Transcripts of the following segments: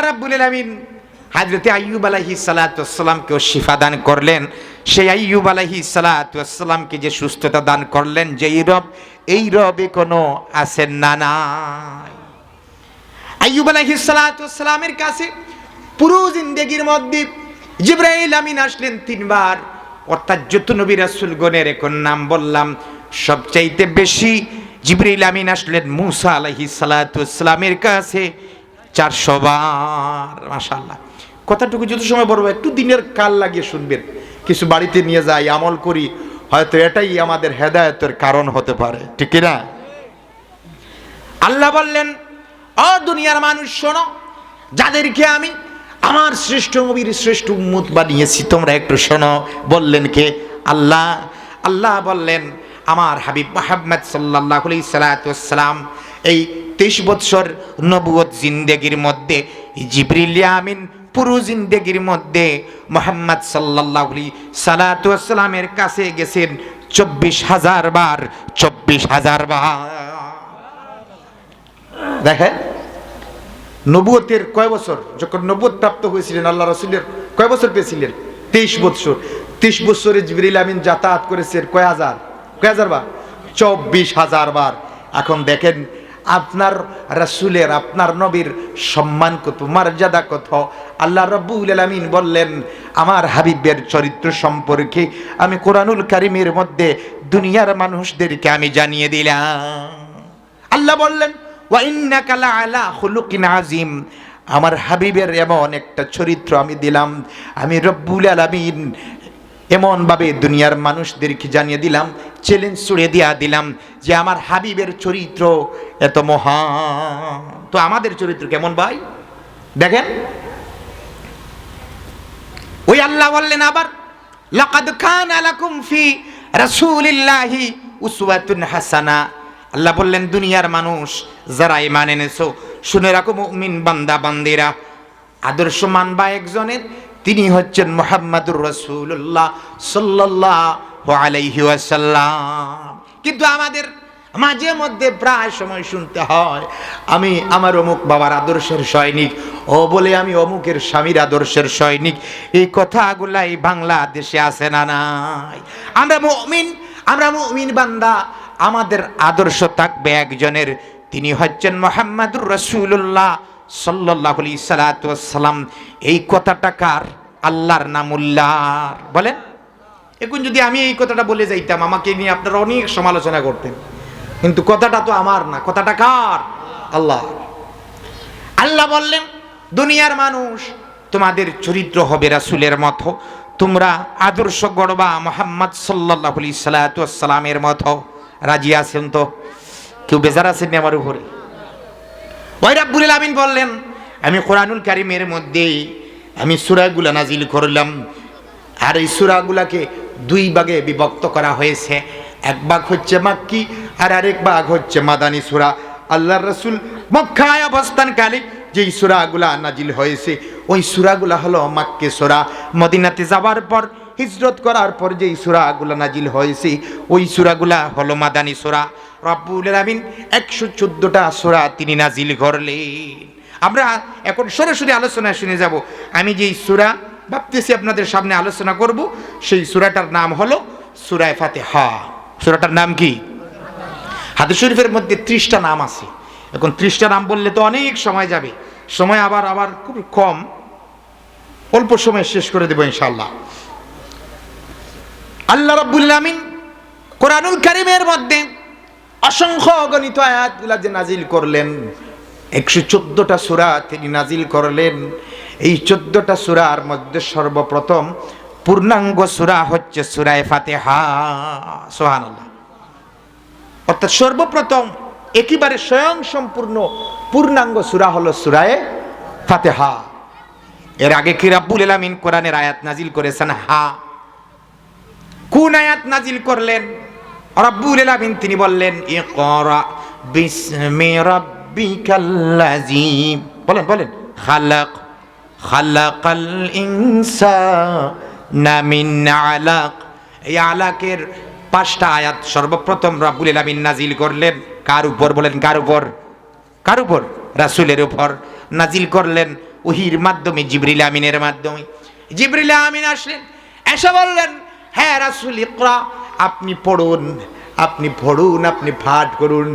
রাব্বুল আলামিন হযরত আইয়ুব আলাইহিস সালাতু ওয়াস সালামকে শিফা দান করলেন। সেই আইয়ুব আলাইহিস সালাতু ওয়াস সালামকে যে সুস্থতা দান করলেন, যেই রব, এই রবে কোনো আছেন না নাই। আইয়ুব আলাইহিস সালাতু ওয়াস সালামের কাছে পুরো জিন্দেগির মধ্যে জিবরাইল আমিন আসলেন 3 বার। অর্থাৎ যত নবী রাসূলগণের এখন নাম বললাম, সবচাইতে বেশি জিবরাইল আমিন আসলেন মূসা আলাইহিস সালাতু ওয়াস সালামের কাছে 400 বার। মাশাআল্লাহ, কথাটুকু যত সময় বলবো একটু দিনের কাল লাগিয়ে শুনবেন, কিছু বাড়িতে নিয়ে যাই, আমল করি, হয়তো এটাই আমাদের হেদায়েতের কারণ হতে পারে, ঠিক না? আল্লাহ বললেন, ও দুনিয়ার মানুষ শোনো, যাদেরকে আমি আমার শ্রেষ্ঠ নবীর শ্রেষ্ঠ উম্মত বানিয়েছি, তোমরা একটু শোনো। বললেন কে? আল্লাহ। আল্লাহ বললেন, আমার হাবিব মুহাম্মদ সাল্লাল্লাহু আলাইহি সাল্লাম এই 23 বছর নবুয়ত জিন্দেগির মধ্যে জিবরিল আমিন পুরো জিন্দেগির মধ্যে মুহাম্মদ সাল্লাল্লাহু আলাইহি সাল্লামের কাছে গেছেন 24,000 বার। 24,000 বার। দেখেন, নবুয়তের কয় বছর, যখন নবুয়ত প্রাপ্ত হয়েছিলেন আল্লাহ রাসূলের কয় বছর পেয়েছিলেন? 23 বছর। 23 বছরে জিবরিল আমিন যাতায়াত করেছেন কয় হাজার বার? 24,000 বার। এখন দেখেন আপনার রাসূলের, আপনার নবীর সম্মান কত, মর্যাদা কত। আল্লাহ রাব্বুল আলামিন বললেন, আমার হাবিবের চরিত্র সম্পর্কে আমি কোরআনুল কারীমের মধ্যে দুনিয়ার মানুষদেরকে আমি জানিয়ে দিলাম। আল্লাহ বললেন, ওয়া ইন্নাকা লাআলা খুলুকিন আযীম। আমার হাবিবের এমন একটা চরিত্র আমি দিলাম, আমি রব্বুল আলামিন এমন ভাবে দুনিয়ার মানুষদেরকে জানিয়ে দিলাম, চ্যালেঞ্জ ছুড়ে দিয়া দিলাম যে আমার হাবিবের চরিত্র এত মহান। তো আমাদের চরিত্র কেমন ভাই দেখেন। ওই আল্লাহ বললেন আবার, লাকাদ কানা লাকুম ফি রাসূলিল্লাহি উসওয়াতুন হাসানা। আল্লাহ বললেন, দুনিয়ার মানুষ যারা ঈমান এনেছো, শুনে রাখো মুমিন বান্দা বান্দিরা, আদর্শ মানবা একজনের, তিনি হচ্ছেন মুহাম্মাদুর রাসূলুল্লাহ সাল্লাল্লাহু আলাইহি ওয়াসাল্লাম। কিন্তু আমাদের মাঝে মধ্যে প্রায় সময় শুনতে হয়, আমি আমার অমুক বাবার আদর্শের সৈনিক, ও বলে আমি অমুকের স্বামীর আদর্শের সৈনিক। এই কথাগুলাই বাংলাদেশে আছে না নাই? আমরা মুমিন বান্দা, আমাদের আদর্শ থাকবে একজনের, তিনি হচ্ছেন মুহাম্মাদুর রাসূলুল্লাহ সাল্লাল্লাহু আলাইহি সাল্লাম। এই কথাটা কার? আল্লাহর নামুল্লাহর। বলেন, এখন যদি আমি এই কথাটা বলে যাইতাম, আমাকে নিয়ে আপনারা অনেক সমালোচনা করতেন, কিন্তু কথাটা তো আমার না, কথাটা কার? আল্লাহ। আল্লাহ বললেন, দুনিয়ার মানুষ, তোমাদের চরিত্র হবে রাসূলের মতো, তোমরা আদর্শ গড়বা মুহাম্মদ সাল্লাল্লাহু আলাইহি সাল্লামের মতো। রাজি আছেন তো? কেউ বেজার আছেন আমার উপরে? ওই রাব্বুল আলামিন বললেন, আমি কোরআনুল কারীমের মধ্যে আমি সূরাগুলো নাজিল করলাম, আর এই সূরাগুলোকে 2 ভাগে বিভক্ত করা হয়েছে। এক ভাগ হচ্ছে মাক্কি, আর আরেক ভাগ হচ্ছে মাদানী সূরা। আল্লাহর রাসূল মক্কায় অবস্থানকালে যেই সূরাগুলো নাজিল হয়েছে, ওই সূরাগুলো হলো মাক্কি সূরা। মদিনাতে যাওয়ার পর, হিজরত করার পর যেই সূরাগুলো নাজিল হয়েছে, ওই সূরাগুলো হলো মাদানী সূরা। রব্বুল আলামিন 114টা সূরা তিনি নাজিল করলেন। আমরা এখন সরাসরি আলোচনা শুনে যাব। আমি যেই সূরা ভাবতেছি আপনাদের সামনে আলোচনা করব, সেই সূরাটার নাম হলো সূরা ফাতিহা। সূরাটার নাম কি? হাদিস শরীফের মধ্যে 30টা নাম আছে। এখন 30টা নাম বললে তো অনেক সময় যাবে, সময় আবার খুব কম, অল্প সময় শেষ করে দেব ইনশাআল্লাহ। আল্লাহ রাব্বুল আলামিন কোরআনুল কারীমের মধ্যে অসংখ্য অগণিত আয়াতগুলো যে নাজিল করলেন, 114টা সূরা তিনি নাজিল করলেন। এই 14টা সূরার মধ্যে সর্বপ্রথম পূর্ণাঙ্গ সূরা হচ্ছে সূরা ফাতিহা। সুবহানাল্লাহ। অর্থাৎ সর্বপ্রথম একেবারে স্বয়ং সম্পূর্ণ পূর্ণাঙ্গ সূরা হলো সূরা ফাতিহা। এর আগে কি রাব্বুল আলামিন কোরআনের আয়াত নাজিল করেছেন? কোন আয়াত নাজিল করলেন? রাব্বুল আলামিন তিনি বললেন, ইকরা বিসমি রাব্বিকাল্লাযী, বলেন খালাকাল ইনসানা মিন আলাক। এই আলাকের 5টা আয়াত সর্বপ্রথম রাব্বুল আলামিন নাজিল করলেন। কার উপর? বলেন, কার উপর? রাসূলের উপর নাজিল করলেন। ওহির মাধ্যমে, জিবরিল আমিনের মাধ্যমে। জিবরিল আমিন আসলেন, এসে বললেন, হ্যাঁ রাসূল ইকরা, আপনি পড়ুন, আপনি পড়ুন, আপনি পাঠ করুন।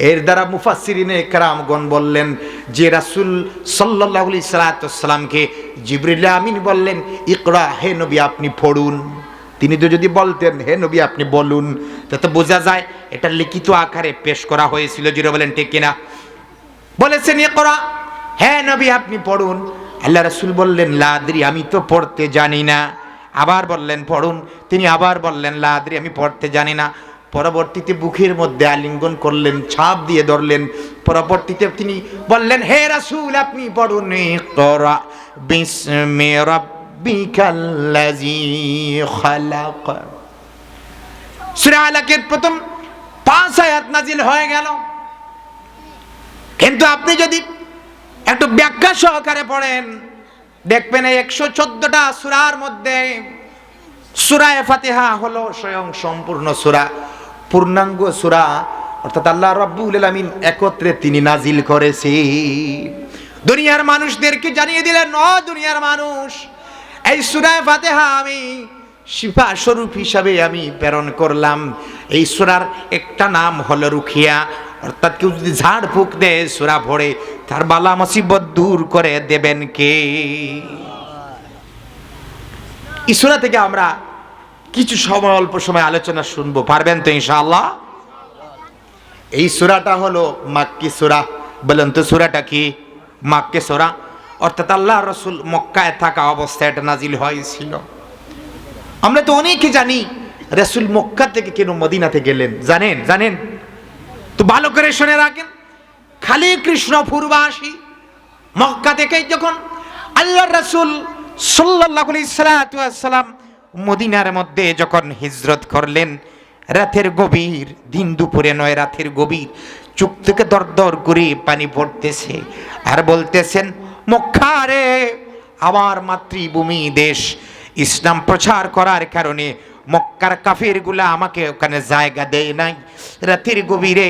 এর দ্বারা মুফাসসিরিনে কেরামগণ বললেন যে রাসূল সাল্লাল্লাহু আলাইহি সাল্লামকে জিবরিল আমিন বললেন, ইকরা, হে নবী আপনি পড়ুন। তিনি তো যদি বলতেন হে নবী আপনি বলুন, তাতে বোঝা যায় এটা লিখিত আকারে পেশ করা হয়েছিল। জিরো বলেন ঠিক কিনা? বলেছেন ইকরা, হ্যাঁ নবী আপনি পড়ুন। আল্লাহ রাসূল বললেন লা আদরি, আমি তো পড়তে জানি না। আবার বললেন পড়ুন, তিনি আবার বললেন লা আদরি, আমি পড়তে জানি না। পরবর্তীতে বুকের মধ্যে আলিঙ্গন করলেন, ছাপ দিয়ে ধরলেন। পরবর্তীতে তিনি বললেন, হে রাসূল আপনি পড়ুন, ইকরা বিসমি রাব্বিকাল্লাযী খালাক। সূরা আলাকের প্রথম 5 আয়াত নাজিল হয়ে গেল। কিন্তু আপনি যদি একটু ব্যাখ্যা সহকারে পড়েন, দেখবেন এই 114টা সূরার মধ্যে সূরা ফাতিহা হলো স্বয়ং সম্পূর্ণ সূরা, পূর্ণাঙ্গ সূরা, অর্থাৎ আল্লাহ রাব্বুল আলামিন একত্রে তিনি নাজিল করেছে। দুনিয়ার মানুষদেরকে জানিয়ে দিলেন, ও দুনিয়ার মানুষ, এই সূরা ফাতিহা আমি শিফা স্বরূপ হিসাবে আমি প্রেরণ করলাম। এই সূরার একটা নাম হলো রুকিয়া, অর্থাৎ কেউ যদি ঝাড় ফুঁক দেয় সূরা পড়ে, তার বালা মুসিবত দূর করে দেবেন কে? এই সূরা থেকে আমরা কিছু সময়, অল্প সময় আলোচনা শুনবো, পারবেন তো ইনশাআল্লাহ? এই সূরাটা হলো মাক্কি সূরা। বলেন তো সূরাটা কি? মাক্কি সূরা, অর্থাৎ আল্লাহ রাসূল মক্কায় থাকা অবস্থায় এটা নাজিল হয়েছিল। আমরা তো অনেকে জানি রাসূল মক্কা থেকে কেন মদিনাতে গেলেন, জানেন? জানেন তো ভালো করে শুনে রাখেন। খালি কৃষ্ণপুরবাসী মক্কা থেকে যখন আল্লাহ রাসূল সাল্লাল্লাহু আলাইহি সাল্লাম মদিনার মধ্যে যখন হিজরত করলেন, রাতের গভীর, দিন দুপুরে নয়, রাতের গভীর, চোখ থেকে দরদর করে পানি পড়তেছে আর বলতেছেন, মক্কা রে, আমার মাতৃভূমি দেশ, ইসলাম প্রচার করার কারণে মক্কার কাফিরগুলা আমাকে ওখানে জায়গা দেয় নাই। রাতের গভীরে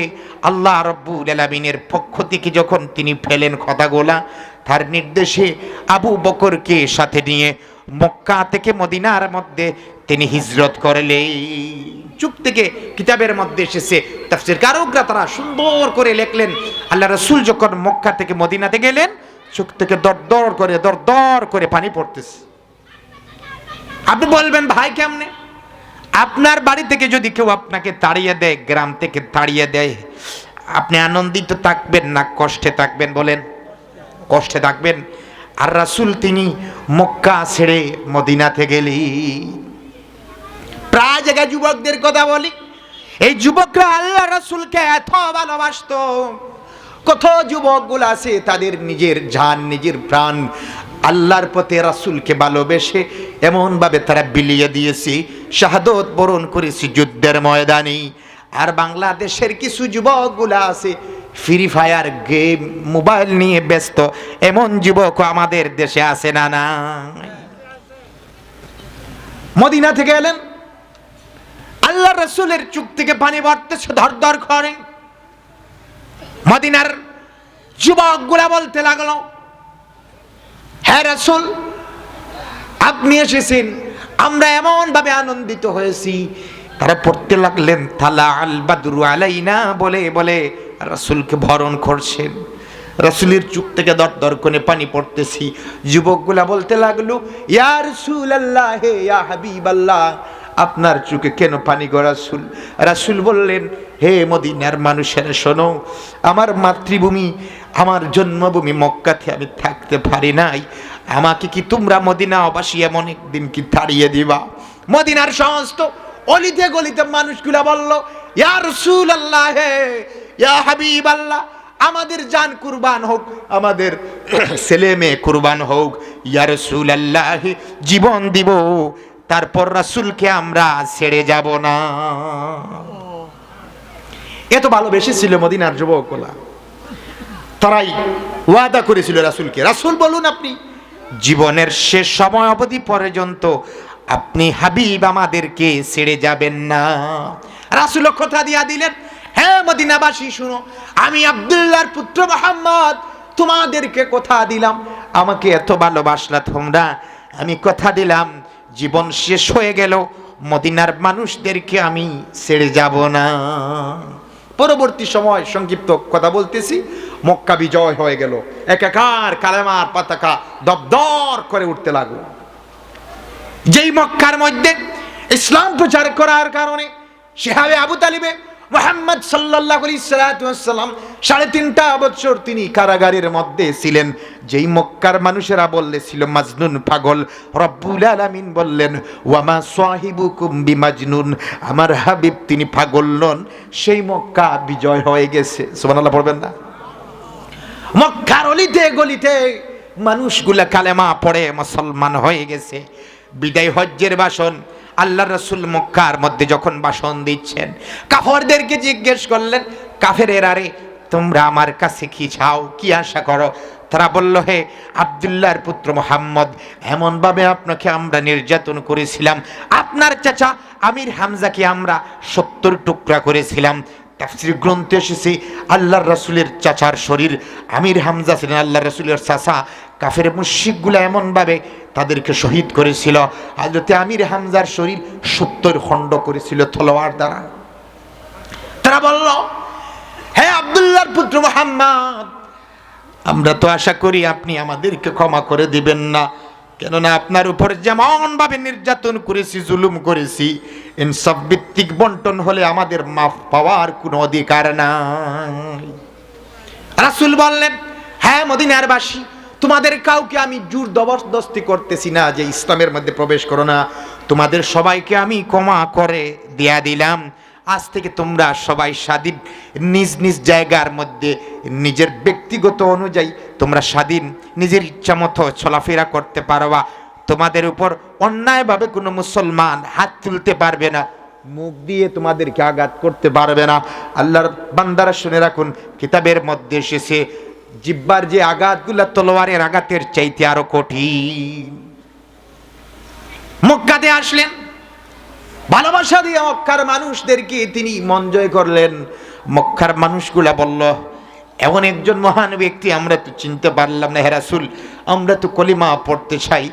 আল্লাহ রাব্বুল আলামিনের পক্ষ থেকে যখন তিনি ফেলেন কথাগুলা, তার নির্দেশে আবু বকরকে সাথে নিয়ে মক্কা থেকে মদিনার মধ্যে তিনি হিজরত করলেন। চুপ থেকে কিতাবের মধ্যে এসেছে, তাফসীর কারকরা তারা সুন্দর করে লিখলেন, আল্লাহ রাসূল যখন মক্কা থেকে মদিনাতে গেলেন, চোখ থেকে দরদর করে পানি পড়তেছে। আপনি বলবেন ভাই কেমনে? আপনার বাড়ি থেকে যদি কেউ আপনাকে তাড়িয়ে দেয়, গ্রাম থেকে তাড়িয়ে দেয়, আপনি আনন্দিত থাকবেন না কষ্টে থাকবেন? বলেন, কষ্টে থাকবেন। আর রাসূল তিনি মক্কা ছেড়ে মদিনাতে গেলি। প্রায় জায়গায় যুবকদের কথা বলি, এই যুবকরা আল্লাহ রাসূলকে এত ভালোবাসতো। কত যুবকগুলো আছে তাদের নিজের জান, নিজের প্রাণ আল্লাহর পথে রাসূলকে ভালোবেসে এমন ভাবে তারা বিলিয়ে দিয়েছে, শাহাদত বরণ করেছে যুদ্ধের ময়দানে। আর বাংলাদেশের কিছু যুবকগুলা আছে ফ্রি ফায়ার গেম, মোবাইল নিয়ে ব্যস্ত, এমন যুবক আমাদের দেশে আছে না? না, মদিনা থেকে এলেন, আল্লাহ রাসূলের চোখ থেকে পানি পড়তেছে ধরধর করে। মদিনার যুবকগুলা বলতে লাগলো, হ্যাঁ রাসূল আপনি এসেছেন, আমরা এমন ভাবে আনন্দিত হয়েছি। তারা পড়তে লাগলেন তালা আল বাদরু আলাইনা বলে বলে রাসূলকে বরণ করছেন। রাসূলের চোখ থেকে দরদর করে পানি পড়তেছি। যুবকগুলা বলতে লাগলো, ইয়া রাসূলুল্লাহ, হে ইয়া হাবিবাল্লাহ, আপনার চোখে কেন পানি গো রাসূল? রাসূল বললেন, হে মদিনার মানুষেরা শোনো, আমার মাতৃভূমি, আমার জন্মভূমি মক্কাতে আমি থাকতে পারি নাই, আমাকে কি তোমরা মদিনাবাসী এমন একদিন কি তাড়িয়ে দিবা? মদিনার সমস্ত অলিতে গলিতে মানুষগুলা বলল, ইয়া রাসূলুল্লাহ, হে ইয়া হাবিবাল্লাহ, আমাদের জান কুরবান হোক, আমাদের ছেলে মেয়ে কুরবান হোক, ইয়া রাসূলুল্লাহ, জীবন দিব, তারপর রাসূলকে আমরা ছেড়ে যাব না। এত ভালোবেসেছিল মদিনার যুবকগুলা, তারাই ওয়াদা করেছিল রাসূলকে, রাসূল বলুন আপনি জীবনের শেষ সময় অবধি পর্যন্ত আপনি হাবিব আমাদেরকে ছেড়ে যাবেন না। রাসূল কথা দিয়া দিলেন, হ্যাঁ মদিনাবাসী শুনো, আমি আব্দুল্লাহর পুত্র মুহাম্মদ তোমাদেরকে কথা দিলাম, আমাকে এত ভালোবাসলা তোমরা, আমি কথা দিলাম জীবন শেষ হয়ে গেল মদিনার মানুষদেরকে আমি ছেড়ে যাব না। পরবর্তী সময় সংক্ষিপ্ত কথা বলতেছি, মক্কা বিজয় হয়ে গেল, একাকার কালেমার পতাকা দপদপ করে উঠতে লাগলো। যেই মক্কার মধ্যে ইসলাম প্রচার করার কারণে শিহাবে আবু তালিবে মুহাম্মদ সাল্লাল্লাহু আলাইহি সাল্লাম 3.5 বছর তিনি কারাগারের মধ্যে ছিলেন। যেই মক্কার মানুষেরা বললেছিল মাজনুন, পাগল, রব্বুল আলামিন বললেন ওয়ামা সাহিবুকুম বিমাজনুন, আমার হাবিব তিনি পাগল নন। সেই মক্কা বিজয় হয়ে গেছে, সুবহানাল্লাহ পড়বেন না? মক্কার অলিতে গলিতে মানুষগুলা কালেমা পড়ে মুসলমান হয়ে গেছে। বিদায় হজ্জের ভাষণ আল্লাহর রাসূল মক্কার মধ্যে যখন ভাষণ দিচ্ছেন, কাফেরদেরকে জিজ্ঞেস করলেন, কাফেরেরা রে তোমরা আমার কাছে কি চাও, কি আশা করো? তারা বলল, হে আব্দুল্লাহর পুত্র মুহাম্মদ, এমনভাবে আপনাকে আমরা নির্যাতন করেছিলাম, আপনার চাচা আমির হামজাকে আমরা 70 টুকরা করেছিলাম। তাফসীর গ্রন্থে এসেছে আল্লাহর রাসূলের চাচার শরীর, আমির হামজা ছিলেন আল্লাহর রাসূলের চাচা। কাফের মুশরিকগুলো এমনভাবে তাদেরকে শহীদ করেছিল, হযরতে আমির হামজার শরীর 70 খণ্ড করেছিল তলোয়ার দ্বারা। তারা বলল, হে আব্দুল্লাহর পুত্র মুহাম্মদ, আমরা তো আশা করি আপনি আমাদেরকে ক্ষমা করে দিবেন না, কেননা আপনার উপর যেমন ভাবে নির্যাতন করেছি, জুলুম করেছি, ইনসাফ ভিত্তিক বন্টন হলে আমাদের মাফ পাওয়ার কোনো অধিকার নাই। রাসূল বললেন, হ্যাঁ মদিনার বাসী, তোমাদের কাউকে আমি জোর জবরদস্তি করতেছি না যে ইসলামের মধ্যে প্রবেশ করো না, তোমাদের সবাইকে আমি ক্ষমা করে দিয়া দিলাম। আজ থেকে তোমরা সবাই স্বাধীন, নিজ নিজ জায়গার মধ্যে নিজের ব্যক্তিগত অনুযায়ী তোমরা স্বাধীন, নিজের ইচ্ছা মতো চলাফেরা করতে পারবা। তোমাদের উপর অন্যায়ভাবে কোনো মুসলমান হাত তুলতে পারবে না, মুখ দিয়ে তোমাদেরকে আঘাত করতে পারবে না। আল্লাহর বান্দারা শুনে রাখুন, কিতাবের মধ্যে এসেছে জিহ্বার যে আঘাতগুলো তলোয়ারের আঘাতের চাইতে আরো কঠিন। মক্কাতে আসলেন, ভালোবাসা দিয়ে মক্কার মানুষদেরকে তিনি মন জয় করলেন। মক্কার মানুষগুলা বলল, এমন একজন মহান ব্যক্তি আমরা তো চিনতে পারলাম না, হে রাসূল, আমরা তো কলিমা পড়তে চাই,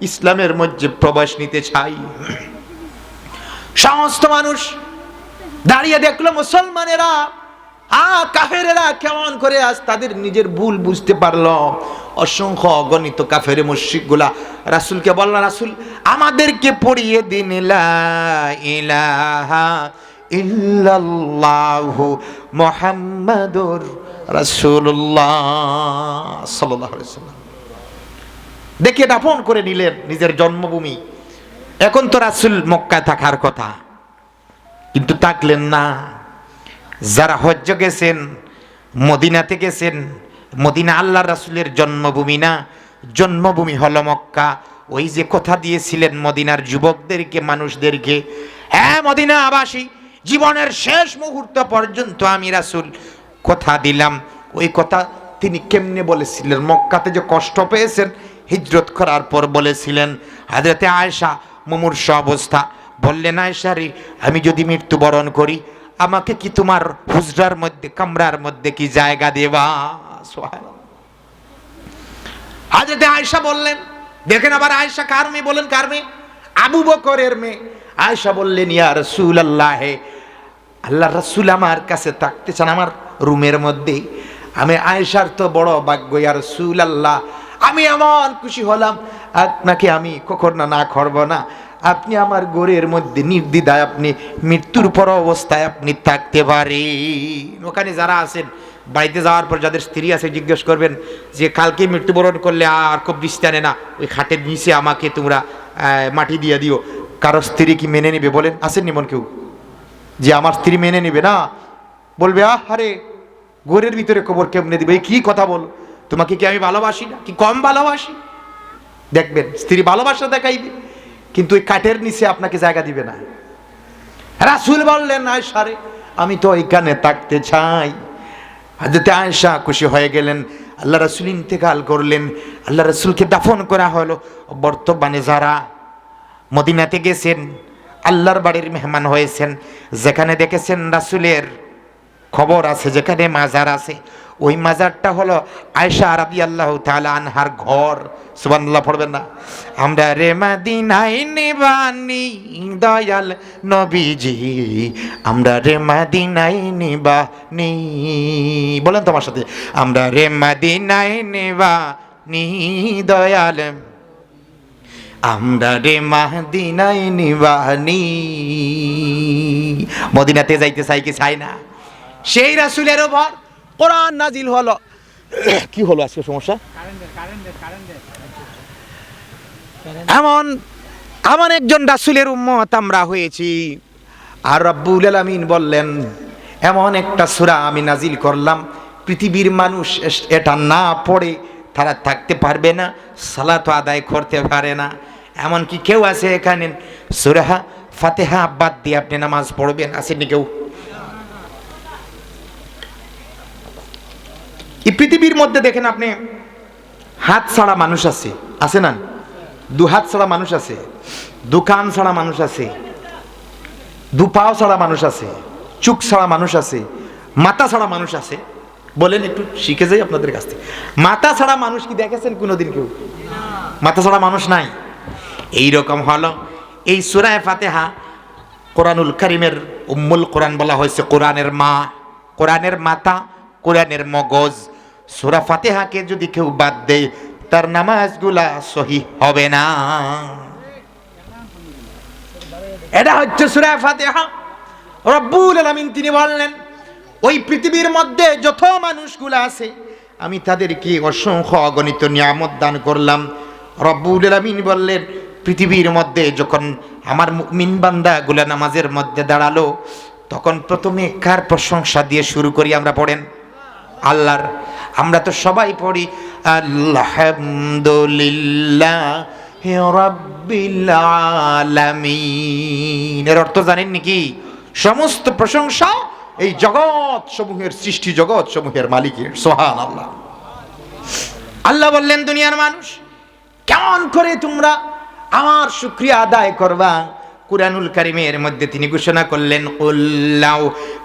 ইসলামের মধ্যে প্রবেশ নিতে চাই। সমস্ত মানুষ দাঁড়িয়ে দেখলো মুসলমানেরা, কাফেরেরা কেমন করে আজ তাদের নিজের ভুল বুঝতে পারলো। অসংখ্য অগণিত কাফের মুশরিকগুলা রাসূলকে বলল, রাসূল আমাদেরকে পড়িয়ে দিন লা ইলাহা ইল্লাল্লাহু মুহাম্মাদুর রাসূলুল্লাহ সাল্লাল্লাহু আলাইহি ওয়াসাল্লাম। দেখে দাফন করে নিলেন নিজের জন্মভূমি। এখন তো রাসূল মক্কায় থাকার কথা, কিন্তু থাকলেন না। যারা হজ্জ গেছেন, মদিনাতে গেছেন, মদিনা আল্লাহর রাসূলের জন্মভূমি না, জন্মভূমি হলো মক্কা। ওই যে কথা দিয়েছিলেন মদিনার যুবকদেরকে, মানুষদেরকে, হ্যাঁ মদিনা আবাসী, জীবনের শেষ মুহূর্ত পর্যন্ত আমি রাসূল কথা দিলাম। ওই কথা তিনি কেমনে বলেছিলেন? মক্কাতে যে কষ্ট পেয়েছেন হিজরত করার পর বলেছিলেন। হযরতে আয়েশা মুমূর্ষ অবস্থা, বললেন, আয়েশা রে, আমি যদি মৃত্যুবরণ করি আমাকে কি তোমার হুজরার মধ্যে, কামরার মধ্যে কি জায়গা দেবা? সুবহানাল্লাহ। হযরতে আয়েশা বললেন, দেখেন আবার আয়েশা কার মেয়ে? বলেন কার মেয়ে? আবু বকরের মেয়ে। আয়েশা বললেন, ইয়া রাসূলুল্লাহ, আল্লাহর রাসূল আমার কাছে থাকতে চান আমার রুমের মধ্যে। আমি আয়েশার তো বড় ভাগ্য, ইয়া রাসূলুল্লাহ, আমি এমন খুশি হলাম, আপনাকে আমি কখনো না করব না। আপনি আমার ঘরের মধ্যে নির্দ্বিধায় আপনি মৃত্যুর পর অবস্থায় আপনি থাকতে পারেন। ওখানে যারা আছেন, বাড়িতে যাওয়ার পর যাদের স্ত্রী আছে জিজ্ঞেস করবেন যে কালকে মৃত্যুবরণ করলে আর খুব বৃষ্টি আনে না, ওই খাটের নিচে আমাকে তোমরা মাটি দিয়ে দিও। কারো স্ত্রী কি মেনে নেবে? বলেন, আছেন নিমন কেউ যে আমার স্ত্রী মেনে নেবে না? বলবে, আরে ঘরের ভিতরে কবর কেমনে দিবে? কি কথা বল, তোমাকে কি আমি ভালোবাসি না, কি কম ভালোবাসি? দেখবেন স্ত্রী ভালোবাসা দেখাইবে, কিন্তু ওই কাঠের নিচে আপনাকে জায়গা দিবে না। রাসূল বললেন, আয়েশা রে, আমি তো এখানে থাকতে চাই। হযরতে আয়েশা খুশি হয়ে গেলেন। আল্লাহ রাসূল ইন্তেকাল করলেন, আল্লাহ রাসূলকে দাফন করা হলো। বর্তমানে যারা মদিনাতে গেছেন, আল্লাহর বাড়ির মেহমান হয়েছেন, যেখানে দেখেছেন রাসূলের খবর আছে, যেখানে মাজার আছে, ওই মাজারটা হলো আয়েশা রাদিয়াল্লাহু তাআলা আনহার ঘর। সুবহানাল্লাহ পড়বেন না? আমরা রে মদিনায় নিবানি দয়াল নবীজি, আমরা রে মদিনায় নিবানি, বলেন তোমার সাথে, আমরা রে মদিনায় নিবানি দয়াল, আমরা রে মদিনায় নিবানি। মদিনাতে যাইতে চাই কি চাই না? সেই রাসূলের উপর কোরআন নাজিল হলো। কি হলো আজকে সমস্যা? এমন একজন রাসূলের উম্মত আমরা হয়েছি। আর রব্বুল আলামিন বললেন, এমন একটা সূরা আমি নাজিল করলাম, পৃথিবীর মানুষ এটা না পড়ে তারা থাকতে পারবে না, সালাত আদায় করতে পারে না। এমনকি কেউ আছে এখানে সূরা ফাতিহা বাদ দিয়ে আপনি নামাজ পড়বেন? আসেননি কেউ? এই পৃথিবীর মধ্যে দেখেন আপনি, হাত ছাড়া মানুষ আছে, আছে না? দু হাত ছাড়া মানুষ আছে, দু কান ছাড়া মানুষ আছে, দু পাও ছাড়া মানুষ আছে, চোখ ছাড়া মানুষ আছে, মাথা ছাড়া মানুষ আছে। বলেন, একটু শিখে যাই আপনাদের কাছ থেকে। মাথা ছাড়া মানুষ কি দেখেছেন কোনোদিন কেউ? মাথা ছাড়া মানুষ নাই। এইরকম হলো এই সূরা ফাতিহা, কোরআনুল কারীমের উম্মুল কোরআন বলা হয়েছে, কোরআনের মা, কোরআনের মাথা, কোরআনের মগজ। সূরা ফাতিহাকে যদি কেউ বাদ দেয় তার নামাজগুলা সহিহ হবে না। এটা হচ্ছে সূরা ফাতিহা। রব্বুল আলামিন তিনি বললেন, ওই পৃথিবীর মধ্যে যত মানুষগুলো আছে আমি তাদেরকে অসংখ্য অগণিত নিয়ামত দান করলাম। রব্বুল আলামিন বললেন, পৃথিবীর মধ্যে যখন আমার মুমিন বান্দাগুলা নামাজের মধ্যে দাঁড়ালো, তখন প্রথমে কার প্রশংসা দিয়ে শুরু করি আমরা? পড়েন আল্লাহর। আমরা তো সবাই পড়ি আলহামদুলিল্লাহি রাব্বিল আলামিন। এর অর্থ জানেন নাকি? সমস্ত প্রশংসা এই জগৎ সমূহের, সৃষ্টি জগৎ সমূহের মালিকের। সুবহানাল্লাহ। আল্লাহ বললেন, দুনিয়ার মানুষ কেমন করে তোমরা আমার শুকরিয়া আদায় করবা? কুরআনুল কারীমের মধ্যে তিনি ঘোষণা করলেন, কুল্লাউ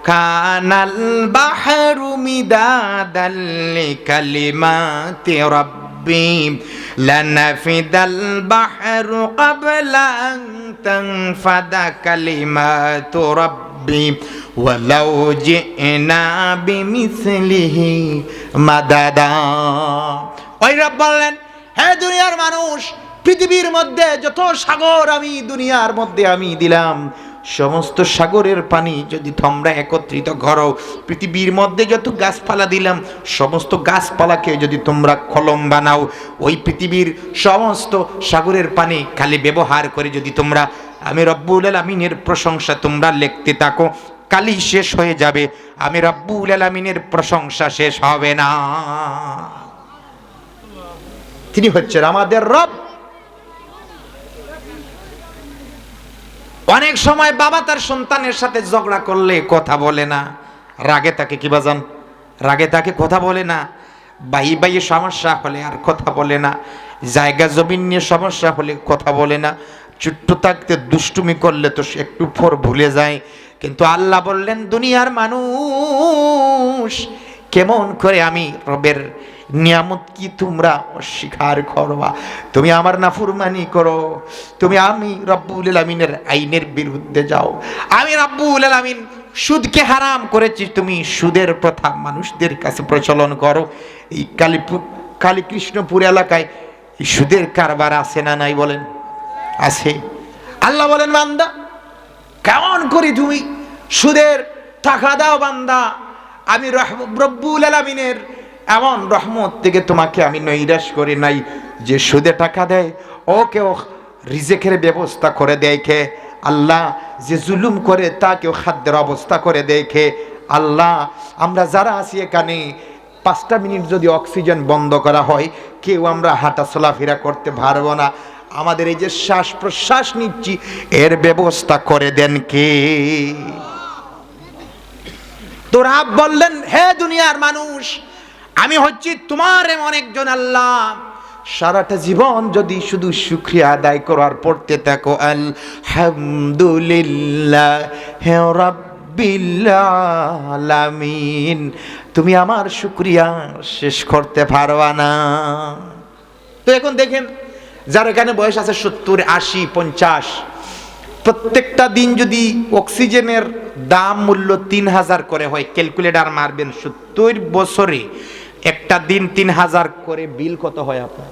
কানাল বাহরু মিদাদাল লিকালিমাতি রাব্বি লানাফিদাল বাহরু ক্বাবলা আন তানফাদা কালিমাতু রাব্বি ওয়ালাউ জিনা বিমিসলিহি মাদাদা। ওই রব বললেন, হে দুনিয়ার মানুষ, পৃথিবীর মধ্যে যত সাগর আমি দুনিয়ার মধ্যে আমি দিলাম, সমস্ত সাগরের পানি যদি তোমরা একত্রিত করো, পৃথিবীর মধ্যে যত গাছপালা দিলাম সমস্ত গাছপালাকে যদি তোমরা কলম বানাও, ওই পৃথিবীর সমস্ত সাগরের পানি খালি ব্যবহার করে যদি তোমরা আমি রব্বুল আলামিনের প্রশংসা তোমরা লিখতে থাকো, কালি শেষ হয়ে যাবে, আমি রব্বুল আলামিনের প্রশংসা শেষ হবে না। তিনি হচ্ছেন আমাদের রব। অনেক সময় বাবা তার সন্তানের সাথে ঝগড়া করলে কথা বলে না, রাগে তাকে কি বাজান? রাগে তাকে কথা বলে না। বাইয়ে সমস্যা হলে আর কথা বলে না, জায়গা জমিন নিয়ে সমস্যা হলে কথা বলে না, ছোট্ট থাকতে দুষ্টুমি করলে তো একটু পর ভুলে যায়। কিন্তু আল্লাহ বললেন, দুনিয়ার মানুষ কেমন করে আমি রবের নিয়ামত কি তোমরা অস্বীকার করবা? তুমি আমার নাফরমানি করো, তুমি আমি রব্বুল আলামিনের আইনের বিরুদ্ধে যাও। আমি রব্বুল আলামিন সুদকে হারাম করেছি, তুমি সুদের প্রথা মানুষদের কাছে প্রচলন করো। এই কালীকৃষ্ণপুর এলাকায় এই সুদের কারবার আছে না নাই বলেন? আছে। আল্লাহ বলেন, বান্দা কেমন করে তুমি সুদের টাকা দাও? বান্দা, আমি রব্বুল আলামিনের এমন রহমত থেকে তোমাকে আমি নৈরাশ করে নাই যে সুদে টাকা দেয় ওকেও রিজেকের ব্যবস্থা করে দেয় কে? আল্লাহ। যে জুলুম করে তাকেও খাদ্যের অবস্থা করে দেয় কে? আল্লাহ। আমরা যারা আছি এখানে 5টা মিনিট যদি অক্সিজেন বন্ধ করা হয়, কেউ আমরা হাঁটা চলাফেরা করতে পারবো না। আমাদের এই যে শ্বাস প্রশ্বাস নিচ্ছি এর ব্যবস্থা করে দেন কে? তো রব বললেন, হে দুনিয়ার মানুষ, আমি হচ্ছি তোমার এমন একজন আল্লাহ, সারাটা জীবন যদি শুধু শুকরিয়া আদায় করার পড়তে থাকো, আলহামদুলিল্লাহ হে রাব্বিল রাব্বিল আলামিন। তুমি আমার শুকরিয়া শেষ করতে পারবা না। তো এখন দেখেন, যার এখানে বয়স আছে 70, 80, 50, প্রত্যেকটা দিন যদি অক্সিজেনের দাম মূল্য 3000 করে হয়, ক্যালকুলেটর মারবেন 70 বছরে একটা দিন 3000 করে বিল কত হয় আপনার?